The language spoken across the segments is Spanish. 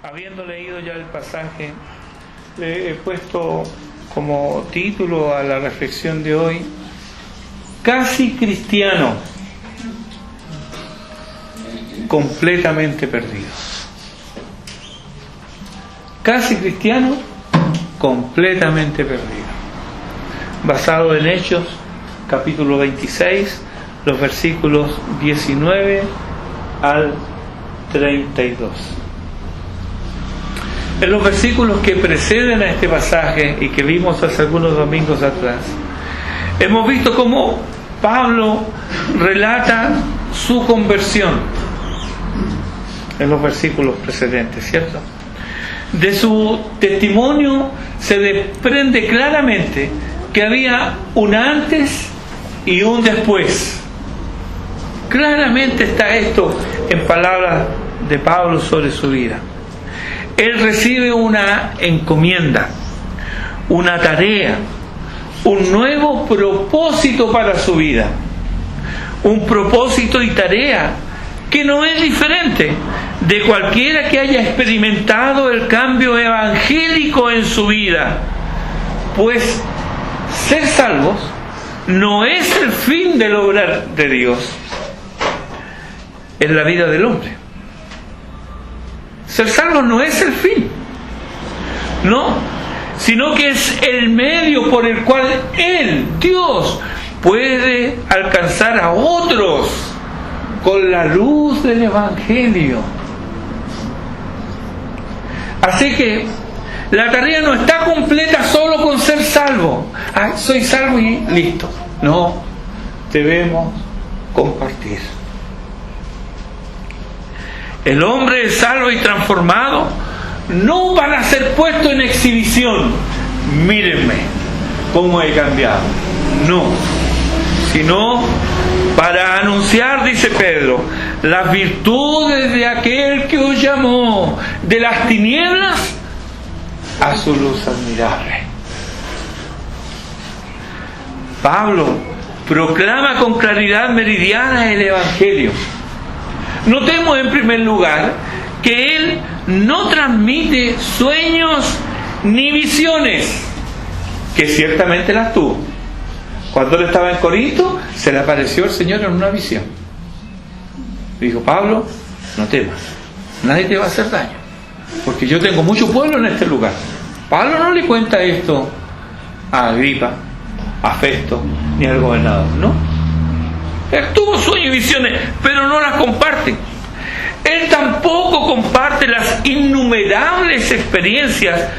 Habiendo leído ya el pasaje, le he puesto como título a la reflexión de hoy: casi cristiano, completamente perdido. Casi cristiano, completamente perdido. Basado en Hechos, capítulo 26, los versículos 19 al 32. En los versículos que preceden a este pasaje y que vimos hace algunos domingos atrás, hemos visto cómo Pablo relata su conversión en los versículos precedentes, ¿cierto? De su testimonio se desprende claramente que había un antes y un después. Claramente está esto en palabras de Pablo sobre su vida. Él recibe una encomienda, una tarea, un nuevo propósito para su vida. Un propósito y tarea que no es diferente de cualquiera que haya experimentado el cambio evangélico en su vida. Pues ser salvos no es el fin del obrar de Dios en la vida del hombre. Ser salvo no es el fin, no, sino que es el medio por el cual Él, Dios, puede alcanzar a otros con la luz del Evangelio. Así que la tarea no está completa solo con ser salvo. Soy salvo y listo. No, debemos compartir. El hombre es salvo y transformado no para ser puesto en exhibición. Mírenme cómo he cambiado. No, sino para anunciar, dice Pedro, las virtudes de aquel que os llamó de las tinieblas a su luz admirable. Pablo proclama con claridad meridiana el Evangelio. Notemos en primer lugar que él no transmite sueños ni visiones, que ciertamente las tuvo. Cuando él estaba en Corinto, se le apareció el Señor en una visión. Dijo: Pablo, no temas, nadie te va a hacer daño, porque yo tengo mucho pueblo en este lugar. Pablo no le cuenta esto a Agripa, a Festo, ni al gobernador, ¿no? Él tuvo sueños y visiones, pero no las comparte. Él tampoco comparte las innumerables experiencias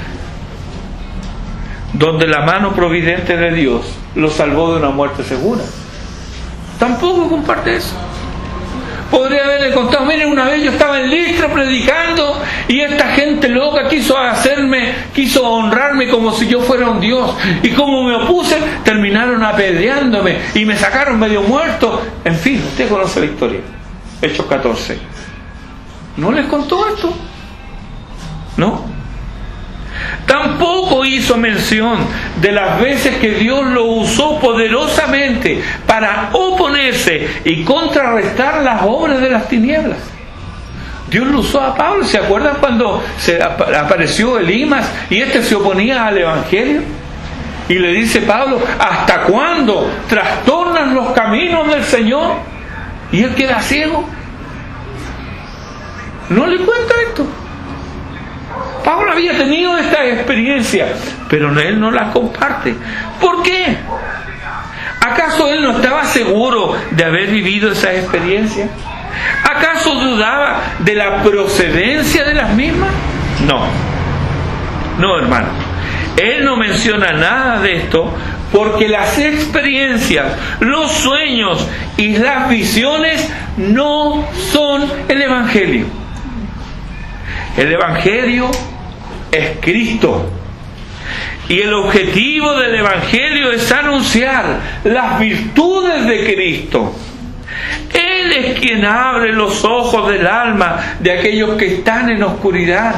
donde la mano providente de Dios lo salvó de una muerte segura. Tampoco comparte eso. Podría haberle contado: miren, una vez yo estaba en Listra predicando y esta gente loca quiso honrarme como si yo fuera un dios, y como me opuse terminaron apedreándome y me sacaron medio muerto. En fin, usted conoce la historia. Hechos 14. ¿No les contó esto? ¿No? Tampoco hizo mención de las veces que Dios lo usó poderosamente para oponerse y contrarrestar las obras de las tinieblas. Dios lo usó a Pablo. ¿Se acuerdan cuando se apareció Elimas y este se oponía al Evangelio? Y le dice Pablo: ¿hasta cuándo trastornan los caminos del Señor? Y él queda ciego. ¿No le cuenta esto? Pablo había tenido esta experiencia, pero él no la comparte. ¿Por qué? ¿Acaso él no estaba seguro de haber vivido esa experiencia? ¿Acaso dudaba de la procedencia de las mismas? No, hermano. Él no menciona nada de esto porque las experiencias, los sueños y las visiones no son el Evangelio. El Evangelio es Cristo. Y el objetivo del Evangelio es anunciar las virtudes de Cristo. Él es quien abre los ojos del alma de aquellos que están en oscuridad.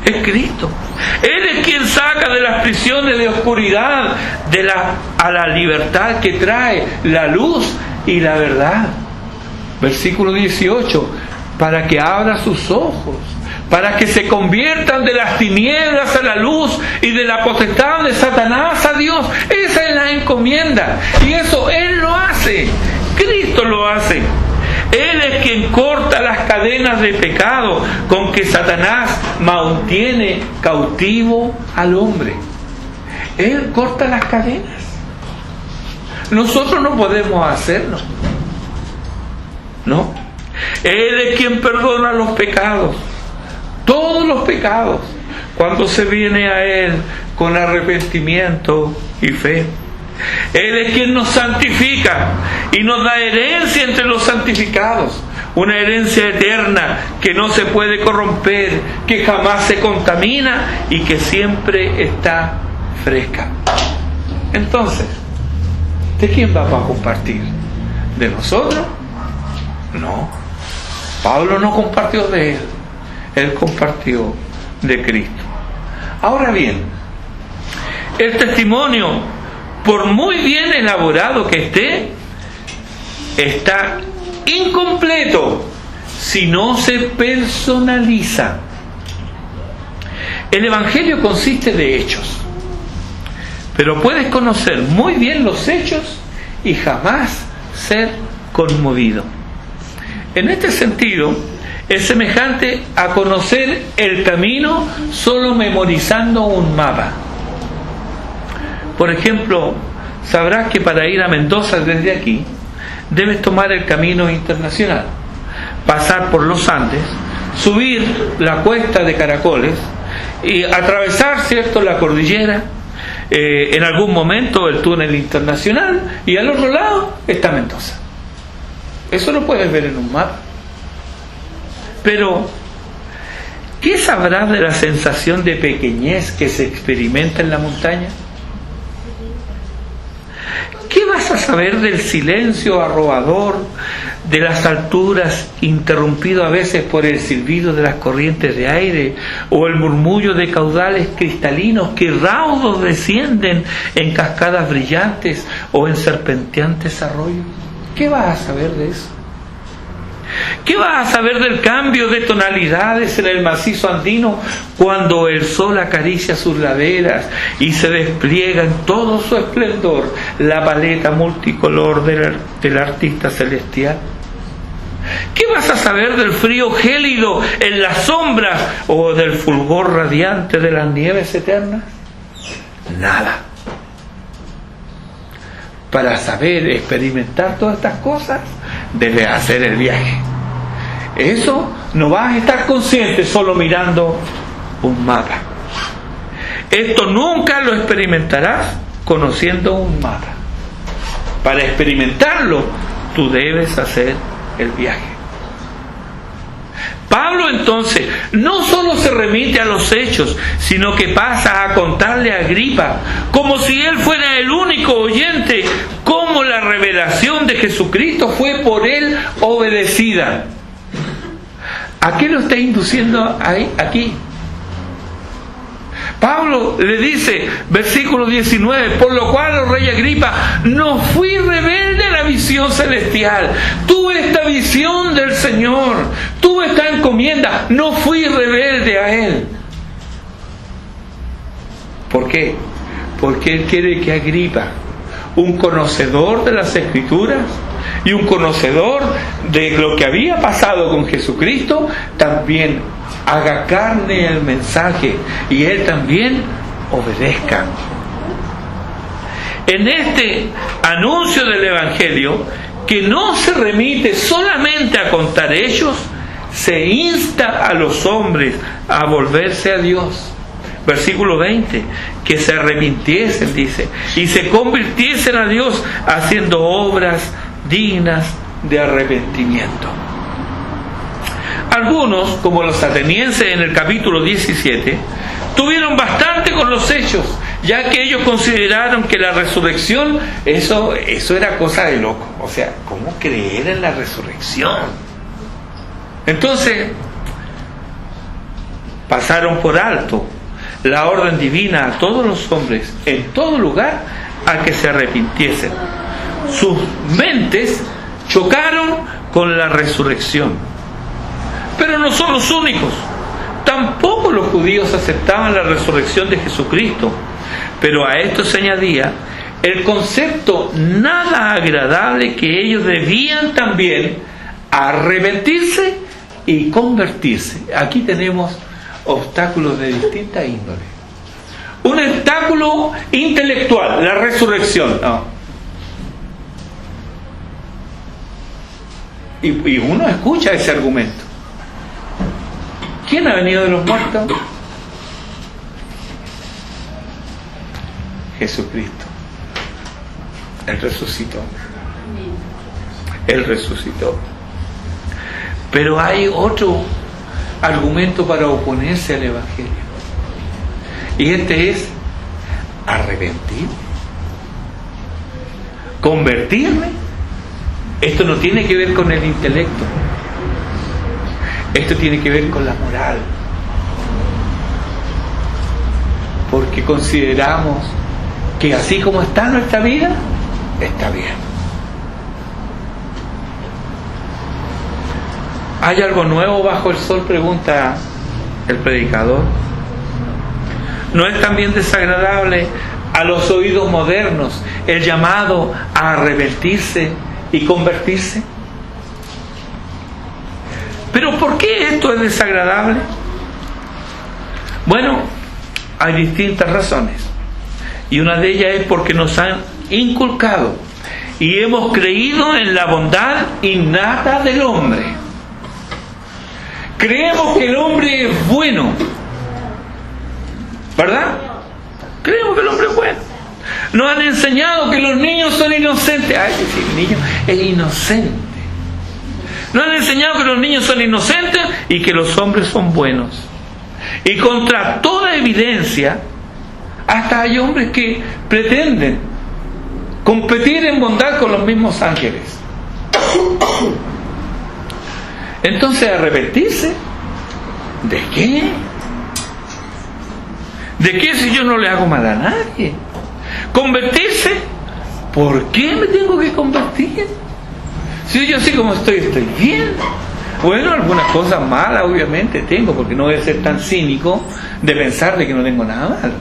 Es Cristo. Él es quien saca de las prisiones de oscuridad a la libertad que trae la luz y la verdad. Versículo 18: para que abra sus ojos, para que se conviertan de las tinieblas a la luz y de la potestad de Satanás a Dios. Esa es la encomienda, y eso Él lo hace, Cristo lo hace. Él es quien corta las cadenas de pecado con que Satanás mantiene cautivo al hombre. Él corta las cadenas. Nosotros no podemos hacerlo, ¿no? Él es quien perdona los pecados, todos los pecados, cuando se viene a Él con arrepentimiento y fe. Él es quien nos santifica y nos da herencia entre los santificados, una herencia eterna que no se puede corromper, que jamás se contamina y que siempre está fresca. Entonces, ¿de quién vamos a compartir? ¿De nosotros? No. Pablo no compartió de él, él compartió de Cristo. Ahora bien, el testimonio, por muy bien elaborado que esté, está incompleto si no se personaliza. El Evangelio consiste de hechos, pero puedes conocer muy bien los hechos y jamás ser conmovido. En este sentido, es semejante a conocer el camino solo memorizando un mapa. Por ejemplo, sabrás que para ir a Mendoza desde aquí, debes tomar el camino internacional, pasar por los Andes, subir la cuesta de Caracoles y atravesar, ¿cierto?, la cordillera, en algún momento el túnel internacional, y al otro lado está Mendoza. Eso lo puedes ver en un mapa. Pero, ¿qué sabrás de la sensación de pequeñez que se experimenta en la montaña? ¿Qué vas a saber del silencio arrobador de las alturas, interrumpido a veces por el silbido de las corrientes de aire o el murmullo de caudales cristalinos que raudos descienden en cascadas brillantes o en serpenteantes arroyos? ¿Qué vas a saber de eso? ¿Qué vas a saber del cambio de tonalidades en el macizo andino cuando el sol acaricia sus laderas y se despliega en todo su esplendor la paleta multicolor del artista celestial? ¿Qué vas a saber del frío gélido en las sombras o del fulgor radiante de las nieves eternas? Nada. Para saber experimentar todas estas cosas, debes hacer el viaje. Eso no vas a estar consciente solo mirando un mapa. Esto nunca lo experimentarás conociendo un mapa. Para experimentarlo, tú debes hacer el viaje. Pablo entonces no solo se remite a los hechos, sino que pasa a contarle a Agripa, como si él fuera el único oyente, cómo la revelación de Jesucristo fue por él obedecida. ¿A qué lo está induciendo aquí? Pablo le dice, versículo 19, por lo cual, oh rey Agripa, no fui rebelde a la visión celestial. Tuve esta visión del Señor, tuve esta encomienda, no fui rebelde a Él. ¿Por qué? Porque Él quiere que Agripa, un conocedor de las Escrituras y un conocedor de lo que había pasado con Jesucristo, también haga carne el mensaje y él también obedezca. En este anuncio del Evangelio, que no se remite solamente a contar hechos, se insta a los hombres a volverse a Dios. Versículo 20, que se arrepintiesen, dice, y se convirtiesen a Dios haciendo obras dignas de arrepentimiento. Algunos, como los atenienses en el capítulo 17, tuvieron bastante con los hechos, ya que ellos consideraron que la resurrección, eso era cosa de loco. O sea, ¿cómo creer en la resurrección? Entonces, pasaron por alto la orden divina a todos los hombres, en todo lugar, a que se arrepintiesen. Sus mentes chocaron con la resurrección. Pero no son los únicos. Tampoco los judíos aceptaban la resurrección de Jesucristo, pero a esto se añadía el concepto nada agradable que ellos debían también arrepentirse y convertirse. Aquí tenemos obstáculos de distinta índole. Un obstáculo intelectual, la resurrección. No. Y uno escucha ese argumento. ¿Quién ha venido de los muertos? Jesucristo. Él resucitó. Él resucitó. Pero hay otro argumento para oponerse al Evangelio. Y este es arrepentir. Convertirme. Esto no tiene que ver con el intelecto. Esto tiene que ver con la moral. Porque consideramos que así como está nuestra vida, está bien. ¿Hay algo nuevo bajo el sol?, pregunta el predicador. ¿No es también desagradable a los oídos modernos el llamado a arrepentirse y convertirse? ¿Pero por qué esto es desagradable? Bueno, hay distintas razones. Y una de ellas es porque nos han inculcado y hemos creído en la bondad innata del hombre. Creemos que el hombre es bueno, ¿verdad? Creemos que el hombre es bueno. Nos han enseñado que los niños son inocentes. Ay, sí, el niño es inocente. Nos han enseñado que los niños son inocentes y que los hombres son buenos. Y contra toda evidencia, hasta hay hombres que pretenden competir en bondad con los mismos ángeles. Entonces, arrepentirse, ¿de qué? ¿De qué si yo no le hago mal a nadie? Convertirse, ¿por qué me tengo que convertir? Si yo así como estoy bien. Bueno, algunas cosas malas obviamente tengo, porque no voy a ser tan cínico de pensar de que no tengo nada malo.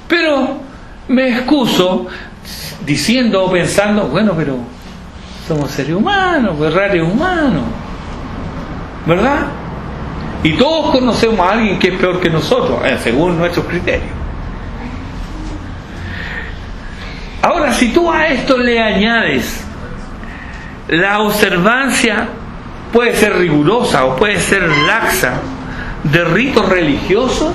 Pero me excuso diciendo o pensando, bueno, pero somos seres humanos, pues raros humanos, ¿verdad? Y todos conocemos a alguien que es peor que nosotros, según nuestros criterios. Ahora, si tú a esto le añades la observancia, puede ser rigurosa o puede ser laxa, de ritos religiosos,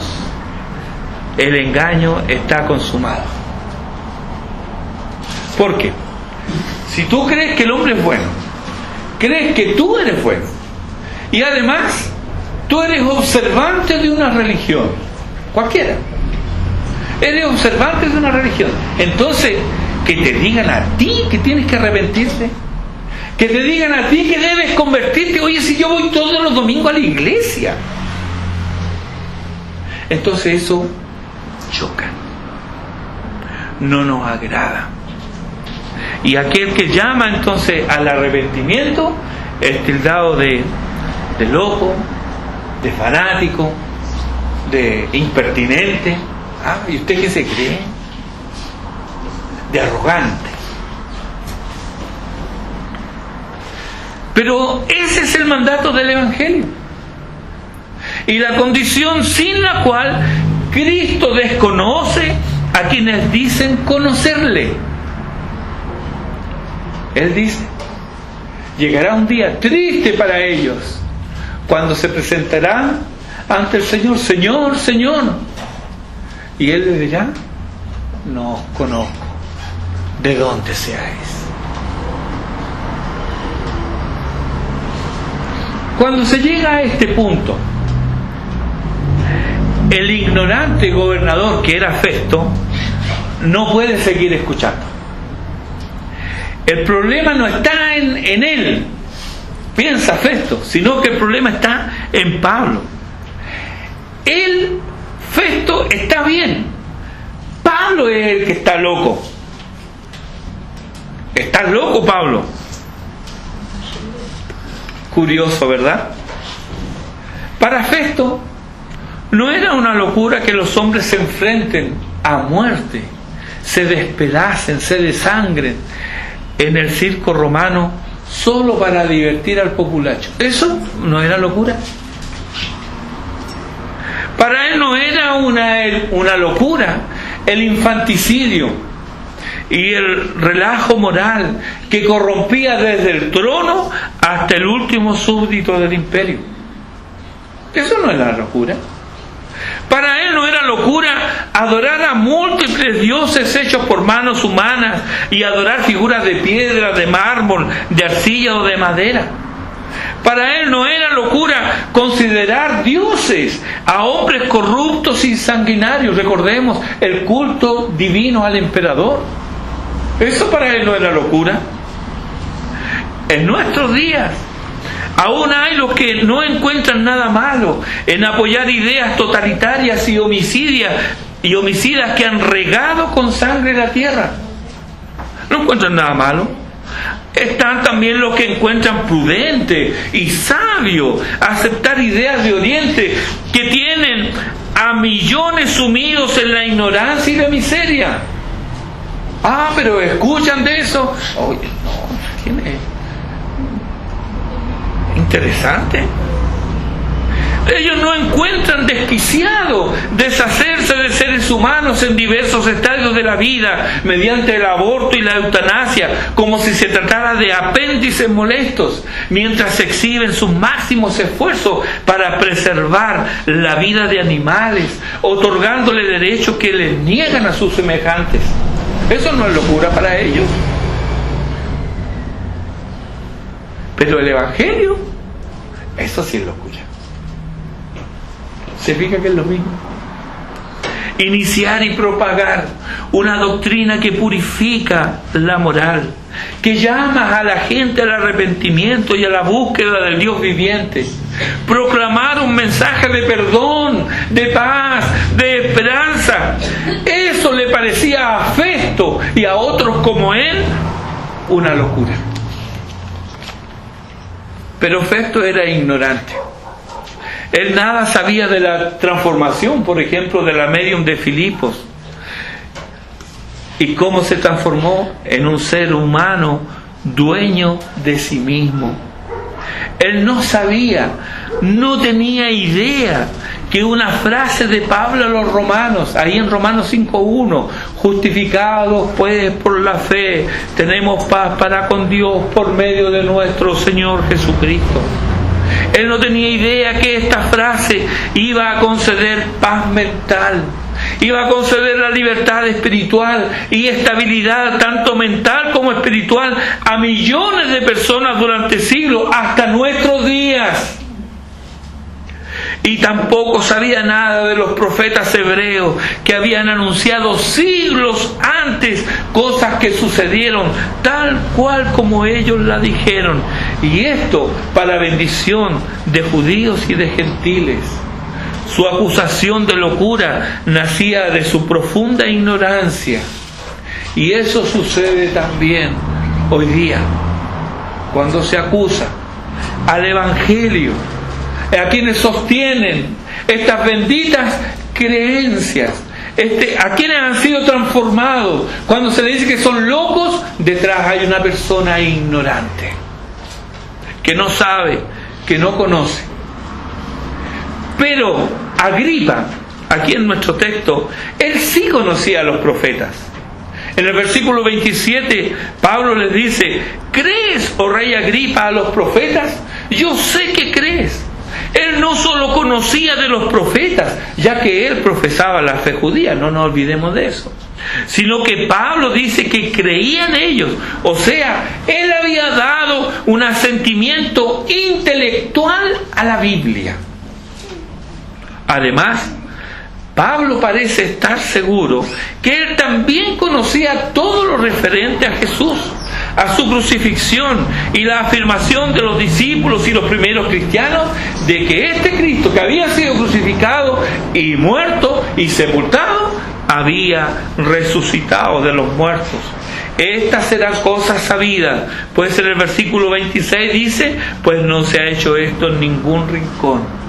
el engaño está consumado. ¿Por qué? Si tú crees que el hombre es bueno, crees que tú eres bueno, y además tú eres observante de una religión, cualquiera, eres observante de una religión, entonces que te digan a ti que tienes que arrepentirte, que te digan a ti que debes convertirte. Oye, si yo voy todos los domingos a la iglesia, entonces eso choca, no nos agrada. Y aquel que llama entonces al arrepentimiento es tildado de loco, de fanático, de impertinente. ¿Y usted qué se cree? De arrogante. Pero ese es el mandato del Evangelio y la condición sin la cual Cristo desconoce a quienes dicen conocerle. Él dice, llegará un día triste para ellos cuando se presentarán ante el Señor, Señor, Señor, y Él les dirá, no os conozco, ¿de dónde seáis? Cuando se llega a este punto, el ignorante gobernador que era Festo no puede seguir escuchando. El problema no está en él, piensa Festo, sino que el problema está en Pablo. Él, Festo, está bien. Pablo es el que está loco. ¿Está loco Pablo? Curioso, ¿verdad? Para Festo, No era una locura que los hombres se enfrenten a muerte, se despedacen, se desangren en el circo romano solo para divertir al populacho. Eso no era locura. Para él no era una locura el infanticidio y el relajo moral que corrompía desde el trono hasta el último súbdito del imperio. Eso no era locura. Para él no era locura adorar a múltiples dioses hechos por manos humanas y adorar figuras de piedra, de mármol, de arcilla o de madera. Para él no era locura considerar dioses a hombres corruptos y sanguinarios. Recordemos el culto divino al emperador. Eso para él no era locura. En nuestros días aún hay los que no encuentran nada malo en apoyar ideas totalitarias y homicidas que han regado con sangre la tierra. No encuentran nada malo. Están también los que encuentran prudente y sabio aceptar ideas de Oriente que tienen a millones sumidos en la ignorancia y la miseria. Ah, pero escuchan de eso. Oye, no, ¿quién es? Interesante. Ellos no encuentran desquiciado deshacerse de seres humanos en diversos estadios de la vida mediante el aborto y la eutanasia, como si se tratara de apéndices molestos, mientras exhiben sus máximos esfuerzos para preservar la vida de animales, otorgándole derechos que les niegan a sus semejantes. Eso no es locura para ellos. Pero el Evangelio, eso sí es locura. ¿Se fija que es lo mismo? Iniciar y propagar una doctrina que purifica la moral, que llama a la gente al arrepentimiento y a la búsqueda del Dios viviente. Proclamar un mensaje de perdón, de paz, de esperanza. Eso le parecía a Festo y a otros como él una locura. Pero Festo era ignorante. Él nada sabía de la transformación, por ejemplo, de la medium de Filipos, y cómo se transformó en un ser humano dueño de sí mismo. Él no sabía, no tenía idea que una frase de Pablo a los romanos, ahí en Romanos 5:1, justificados pues por la fe, tenemos paz para con Dios por medio de nuestro Señor Jesucristo. Él no tenía idea que esta frase iba a conceder paz mental, iba a conceder la libertad espiritual y estabilidad tanto mental como espiritual a millones de personas durante siglos hasta nuestros días. Y tampoco sabía nada de los profetas hebreos que habían anunciado siglos antes cosas que sucedieron tal cual como ellos la dijeron. Y esto para bendición de judíos y de gentiles. Su acusación de locura nacía de su profunda ignorancia. Y eso sucede también hoy día, cuando se acusa al Evangelio, a quienes sostienen estas benditas creencias, a quienes han sido transformados. Cuando se le dice que son locos, detrás hay una persona ignorante, que no sabe, que no conoce. Pero Agripa, aquí en nuestro texto, él sí conocía a los profetas. En el versículo 27, Pablo les dice: ¿crees, oh rey Agripa, a los profetas? Yo sé que crees. Él no solo conocía de los profetas, ya que él profesaba la fe judía, no nos olvidemos de eso, sino que Pablo dice que creía en ellos. O sea, él había dado un asentimiento intelectual a la Biblia. Además, Pablo parece estar seguro que él también conocía todo lo referente a Jesús, a su crucifixión y la afirmación de los discípulos y los primeros cristianos de que este Cristo que había sido crucificado y muerto y sepultado había resucitado de los muertos. Estas serán cosas sabidas, pues en el versículo 26 dice: pues no se ha hecho esto en ningún rincón.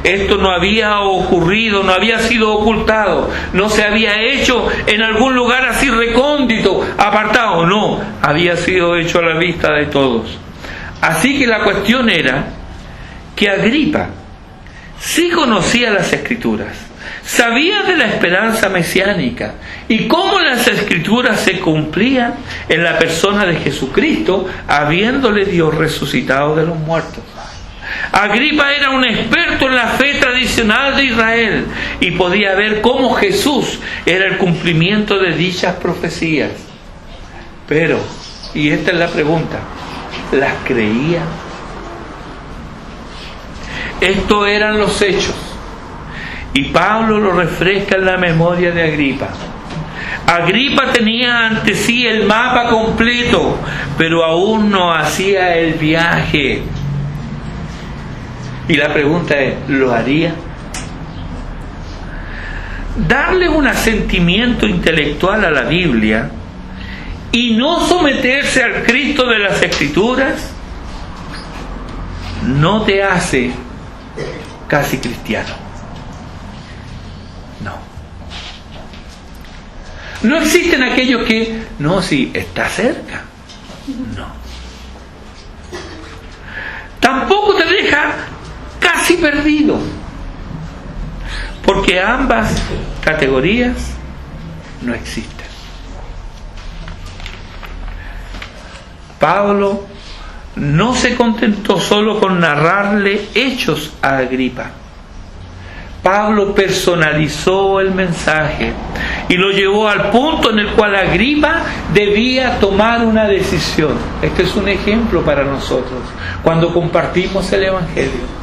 Esto no había ocurrido, no había sido ocultado, no se había hecho en algún lugar así recóndito, apartado, no, había sido hecho a la vista de todos. Así que la cuestión era que Agripa sí conocía las Escrituras, sabía de la esperanza mesiánica y cómo las Escrituras se cumplían en la persona de Jesucristo, habiéndole Dios resucitado de los muertos. Agripa era un experto en la fe tradicional de Israel y podía ver cómo Jesús era el cumplimiento de dichas profecías. Pero, y esta es la pregunta, ¿las creía? Estos eran los hechos, y Pablo lo refresca en la memoria de Agripa. Agripa tenía ante sí el mapa completo, pero aún no hacía el viaje. Y la pregunta es, ¿lo haría? Darle un asentimiento intelectual a la Biblia y no someterse al Cristo de las Escrituras no te hace casi cristiano. No. No existen aquellos que, no, si está cerca. No. Tampoco te deja casi perdido, porque ambas categorías no existen. Pablo no se contentó solo con narrarle hechos a Agripa. Pablo personalizó el mensaje y lo llevó al punto en el cual Agripa debía tomar una decisión. Este es un ejemplo para nosotros cuando compartimos el Evangelio.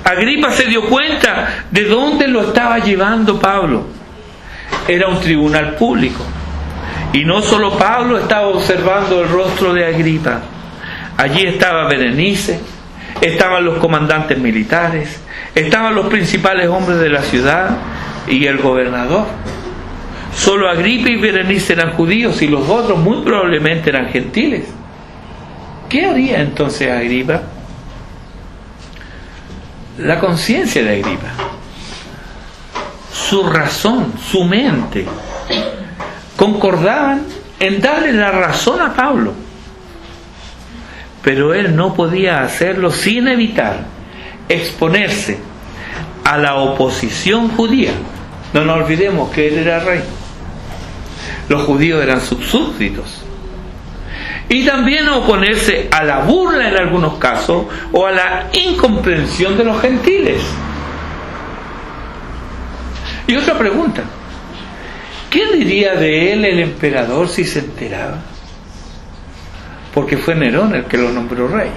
Agripa se dio cuenta de dónde lo estaba llevando Pablo. Era un tribunal público. Y no solo Pablo estaba observando el rostro de Agripa. Allí estaba Berenice, estaban los comandantes militares, estaban los principales hombres de la ciudad y el gobernador. Solo Agripa y Berenice eran judíos y los otros muy probablemente eran gentiles. ¿Qué haría entonces Agripa? La conciencia de Agripa, su razón, su mente, concordaban en darle la razón a Pablo. Pero él no podía hacerlo sin evitar exponerse a la oposición judía. No nos olvidemos que él era rey. Los judíos eran sus súbditos. Y también oponerse a la burla en algunos casos o a la incomprensión de los gentiles. Y otra pregunta, ¿qué diría de él el emperador si se enteraba? Porque fue Nerón el que lo nombró rey.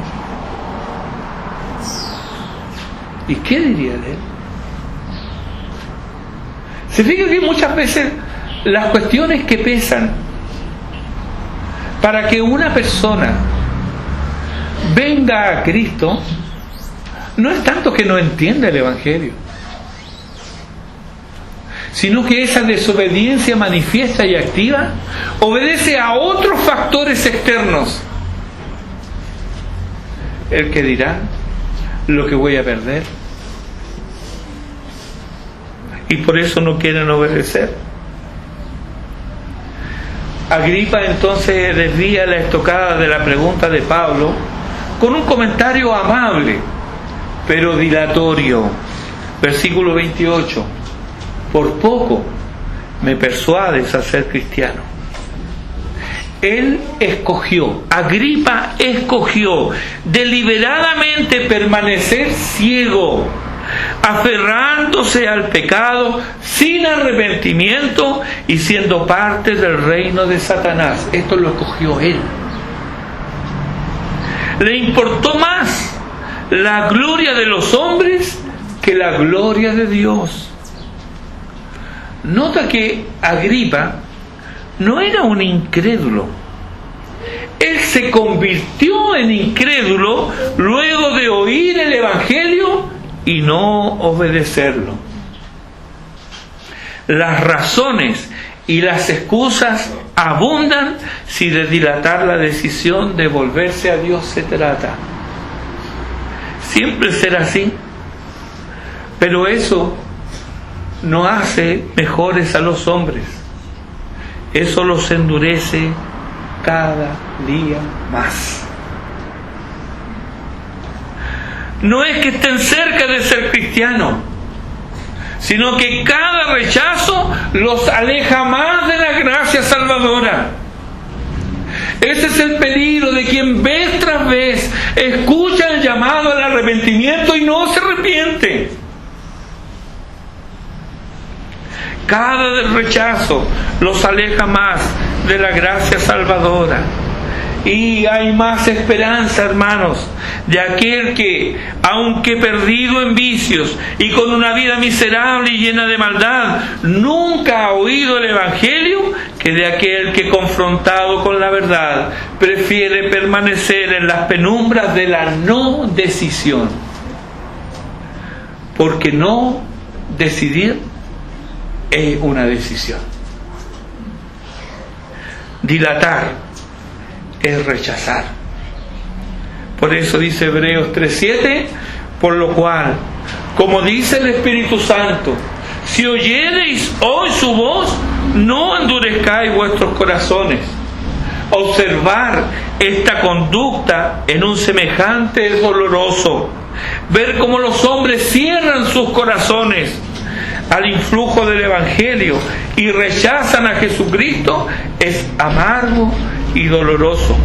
¿Y qué diría de él? Se fija que muchas veces las cuestiones que pesan para que una persona venga a Cristo no es tanto que no entienda el Evangelio, sino que esa desobediencia manifiesta y activa obedece a otros factores externos. El que dirá, lo que voy a perder, y por eso no quieren obedecer. Agripa entonces desvía la estocada de la pregunta de Pablo con un comentario amable pero dilatorio. Versículo 28: por poco me persuades a ser cristiano. Él escogió, Agripa escogió deliberadamente permanecer ciego, aferrándose al pecado sin arrepentimiento y siendo parte del reino de Satanás. Esto lo escogió él. Le importó más la gloria de los hombres que la gloria de Dios. Nota que Agripa no era un incrédulo. Él se convirtió en incrédulo luego de oír el Evangelio y no obedecerlo. Las razones y las excusas abundan si de dilatar la decisión de volverse a Dios se trata. siempre será así. Pero eso no hace mejores a los hombres. Eso los endurece cada día más. No es que estén cerca de ser cristianos, sino que cada rechazo los aleja más de la gracia salvadora. Ese es el peligro de quien vez tras vez escucha el llamado al arrepentimiento y no se arrepiente. Cada rechazo los aleja más de la gracia salvadora. Y hay más esperanza, hermanos, de aquel que, aunque perdido en vicios y con una vida miserable y llena de maldad, nunca ha oído el Evangelio, que de aquel que, confrontado con la verdad, prefiere permanecer en las penumbras de la no decisión. Porque no decidir es una decisión. Dilatar es rechazar. Por eso dice Hebreos 3:7, por lo cual, como dice el Espíritu Santo, si oyereis hoy su voz, no endurezcáis vuestros corazones. Observar esta conducta en un semejante es doloroso. Ver cómo los hombres cierran sus corazones al influjo del Evangelio y rechazan a Jesucristo es amargo y doloroso.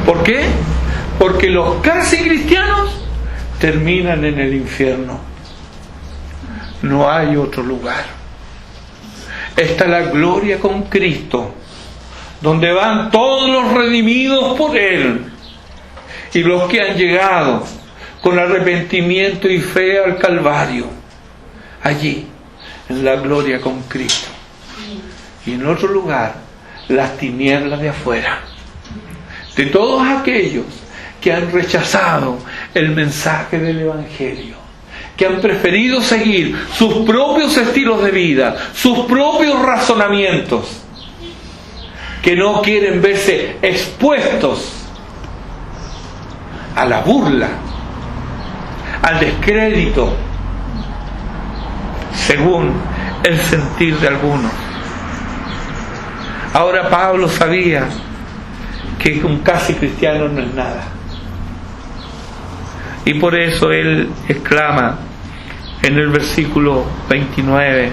¿Por qué? Porque los casi cristianos terminan en el infierno. No hay otro lugar. Está la gloria con Cristo, donde van todos los redimidos por Él y los que han llegado con arrepentimiento y fe al Calvario. Allí, en la gloria con Cristo. Y en otro lugar, las tinieblas de afuera, de todos aquellos que han rechazado el mensaje del Evangelio, que han preferido seguir sus propios estilos de vida, sus propios razonamientos, que no quieren verse expuestos a la burla, al descrédito, según el sentir de algunos. Ahora Pablo sabía que un casi cristiano no es nada. Y por eso él exclama en el versículo 29,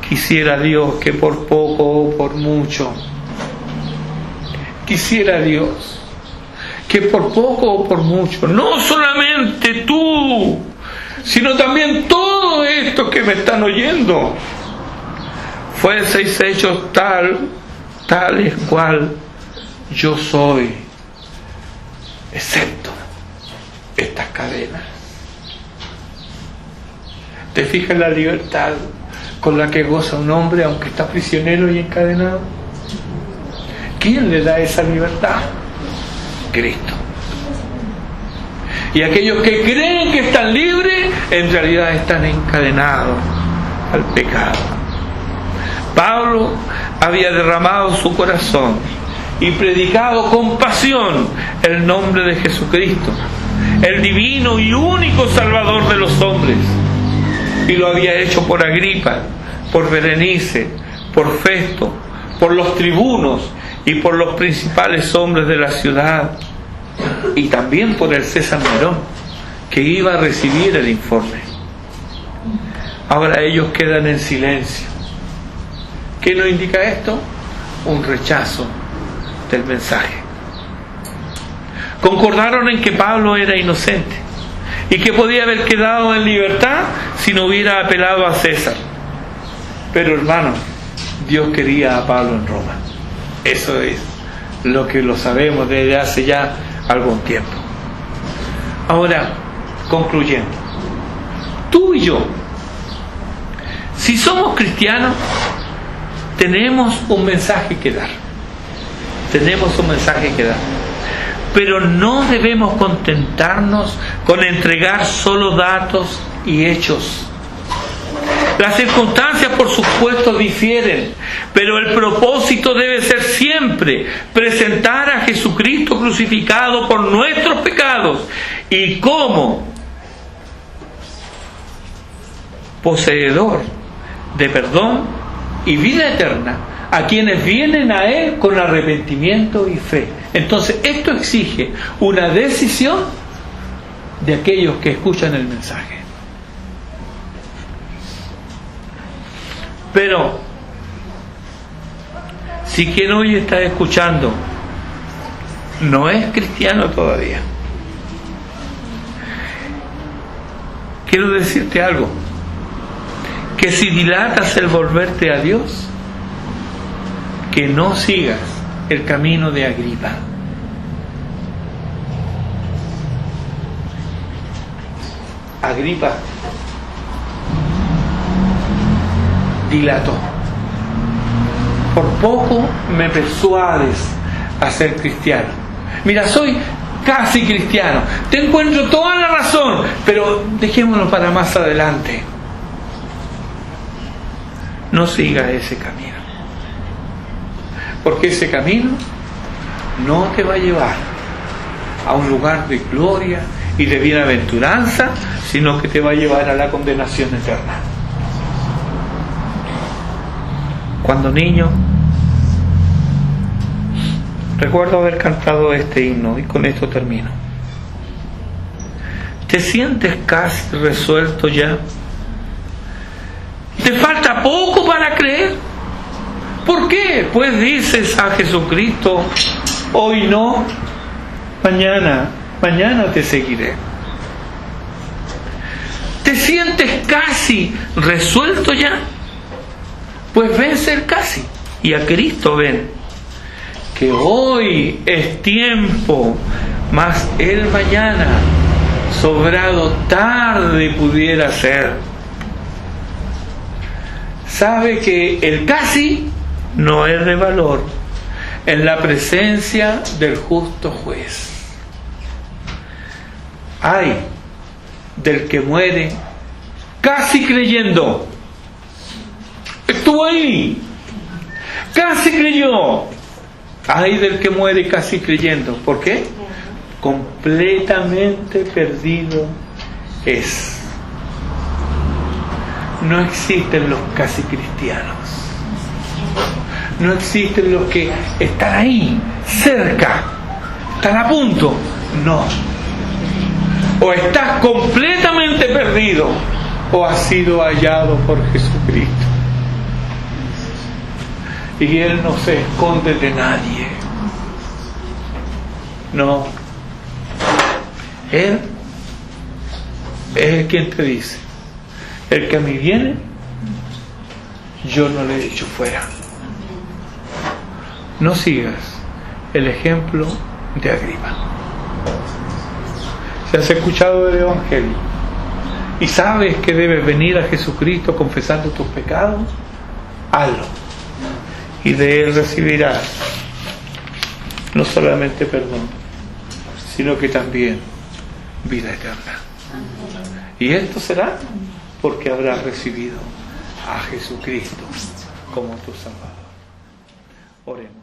quisiera Dios que por poco o por mucho, quisiera Dios que por poco o por mucho, no solamente tú, sino también todo esto que me están oyendo, fueseis hechos tales cual yo soy, excepto estas cadenas. ¿Te fijas la libertad con la que goza un hombre aunque está prisionero y encadenado? ¿Quién le da esa libertad? Cristo. Y aquellos que creen que están libres, en realidad están encadenados al pecado. Pablo había derramado su corazón y predicado con pasión el nombre de Jesucristo, el divino y único Salvador de los hombres. Y lo había hecho por Agripa, por Berenice, por Festo, por los tribunos y por los principales hombres de la ciudad, y también por el César Nerón, que iba a recibir el informe. Ahora ellos quedan en silencio. ¿Qué nos indica esto? Un rechazo del mensaje. Concordaron en que Pablo era inocente y que podía haber quedado en libertad si no hubiera apelado a César. Pero hermanos, Dios quería a Pablo en Roma. Eso es lo que lo sabemos desde hace ya algún tiempo. Ahora, concluyendo, tú y yo, si somos cristianos, tenemos un mensaje que dar. Tenemos un mensaje que dar. Pero no debemos contentarnos con entregar solo datos y hechos. Las circunstancias, por supuesto, difieren, pero el propósito debe ser siempre presentar a Jesucristo crucificado por nuestros pecados y como poseedor de perdón y vida eterna a quienes vienen a Él con arrepentimiento y fe. Entonces esto exige una decisión de aquellos que escuchan el mensaje. Pero si quien hoy está escuchando no es cristiano todavía, quiero decirte algo, que si dilatas el volverte a Dios, que no sigas el camino de Agripa. Agripa dilató. Por poco me persuades a ser cristiano. Mira, soy casi cristiano, te encuentro toda la razón, pero dejémoslo para más adelante. No sigas ese camino, porque ese camino no te va a llevar a un lugar de gloria y de bienaventuranza, sino que te va a llevar a la condenación eterna. Cuando niño, recuerdo haber cantado este himno, y con esto termino. ¿Te sientes casi resuelto ya? ¿Te falta poco para creer? ¿Por qué? Pues dices a Jesucristo, hoy no, mañana te seguiré. ¿Te sientes casi resuelto ya? Pues ven ser casi, y a Cristo ven, que hoy es tiempo, mas el mañana sobrado tarde pudiera ser. Sabe que el casi no es de valor en la presencia del justo juez. Ay del que muere casi creyendo. Estuvo ahí, casi creyó. Ay del que muere casi creyendo. ¿Por qué? Completamente perdido es. No existen los casi cristianos. No existen los que están ahí, cerca, están a punto. No. O estás completamente perdido, o has sido hallado por Jesucristo. Y Él no se esconde de nadie. No. Él es quien te dice: el que a mí viene, yo no le echo fuera. No sigas el ejemplo de Agripa. Si has escuchado el Evangelio y sabes que debes venir a Jesucristo confesando tus pecados, hazlo. Y de Él recibirás no solamente perdón, sino que también vida eterna. Y esto será porque habrás recibido a Jesucristo como tu Salvador. Oremos.